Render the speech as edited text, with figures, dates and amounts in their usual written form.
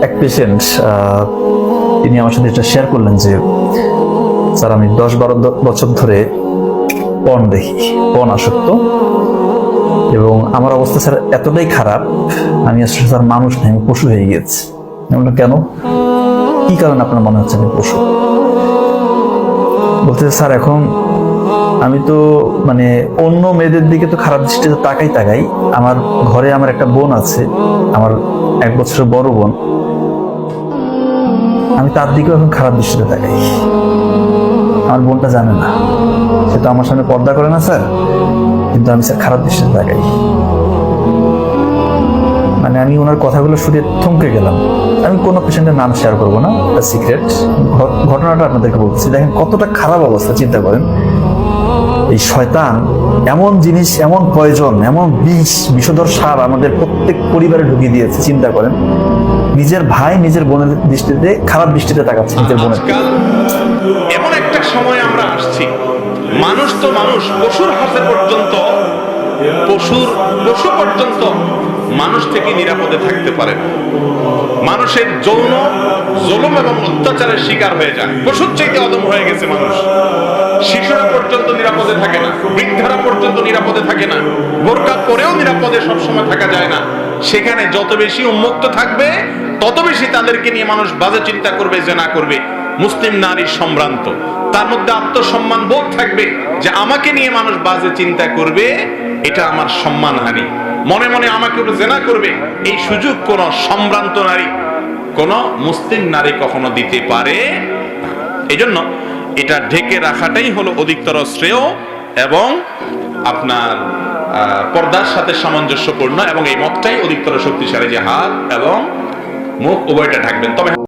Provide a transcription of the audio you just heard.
এক পেশেন্ট তিনি আমার সাথে এটা শেয়ার করলেন যে স্যার আমি 10-12 বছর ধরে পর্ন দেখি, পর্ন আসক্ত, এবং আমার অবস্থা স্যার এতটাই খারাপ, আমি আসলে স্যার মানুষ নই, আমি পশু হয়ে গিয়েছি। কেন, কি কারণে আপনার মনে হচ্ছে আমি পশু? বলতেছে স্যার এখন আমি তো মানে অন্য মেয়েদের দিকে তো খারাপ দৃষ্টিতে তাকাই। আমার ঘরে আমার একটা বোন আছে, আমার 1 বছরের বড় বোন, আমি তার দিকেও এখন খারাপ দৃষ্টিতে তাকাই। আমার বোনটা জানে না, সে তো আমার সামনে পর্দা করে না স্যার, কিন্তু আমি স্যার খারাপ দৃষ্টিতে তাকাই। মানে আমি ওনার কথাগুলো শুনে থমকে গেলাম। আমি কোনো পেশেন্টের নাম শেয়ার করবো না, সিক্রেট। ঘটনাটা আপনাদেরকে বলছি, দেখেন কতটা খারাপ অবস্থা। চিন্তা করেন, এই শয়তান এমন জিনিস, এমন পয়জন, এমন বিষধর সার আমাদের প্রত্যেক পরিবারে ঢুকিয়ে দিয়েছে। চিন্তা করেন, নিজের ভাই নিজের বোনের দৃষ্টিতে খারাপ দৃষ্টিতে তাকাচ্ছে নিজের বোনের। এমন একটা সময় আমরা আসছি, মানুষ তো মানুষ, পশুর হাতে পর্যন্ত, পশু পর্যন্ত মানুষ থেকে নিরাপদে থাকতে পারে না। মানুষের যৌন জুলুম এবং অত্যাচারের শিকার হয়ে যায়, পশুর চাইতে অদম হয়ে গেছে মানুষ। শিশুরা পর্যন্ত নিরাপদে থাকে না, বৃদ্ধারা পর্যন্ত নিরাপদে থাকে না, বোরকা পরেও নিরাপদে সবসময় থাকা যায় না। সেখানে যত বেশি উন্মুক্ত থাকবে, তত বেশি তাদেরকে নিয়ে মানুষ বাজে চিন্তা করবে, জেনা করবে। মুসলিম নারী সম্ভ্রান্ত, তার মধ্যে আত্মসম্মান বোধ থাকবে যে আমাকে নিয়ে মানুষ বাজে চিন্তা করবে, এটা আমার সম্মানহানি। মনে মনে আমাকে জেনা করবে, এই সুযোগ কোন সম্ভ্রান্ত নারী, কোন মুসলিম নারী কখনো দিতে পারে। এই জন্য এটা ঢেকে রাখাটাই হলো অধিকতর শ্রেয় এবং আপনার পর্দার সাথে সামঞ্জস্যপূর্ণ, এবং এই মতটাই অধিকতর শক্তিশালী যে হাত এবং মুখ উভয়টা ঢাকবেন। তবে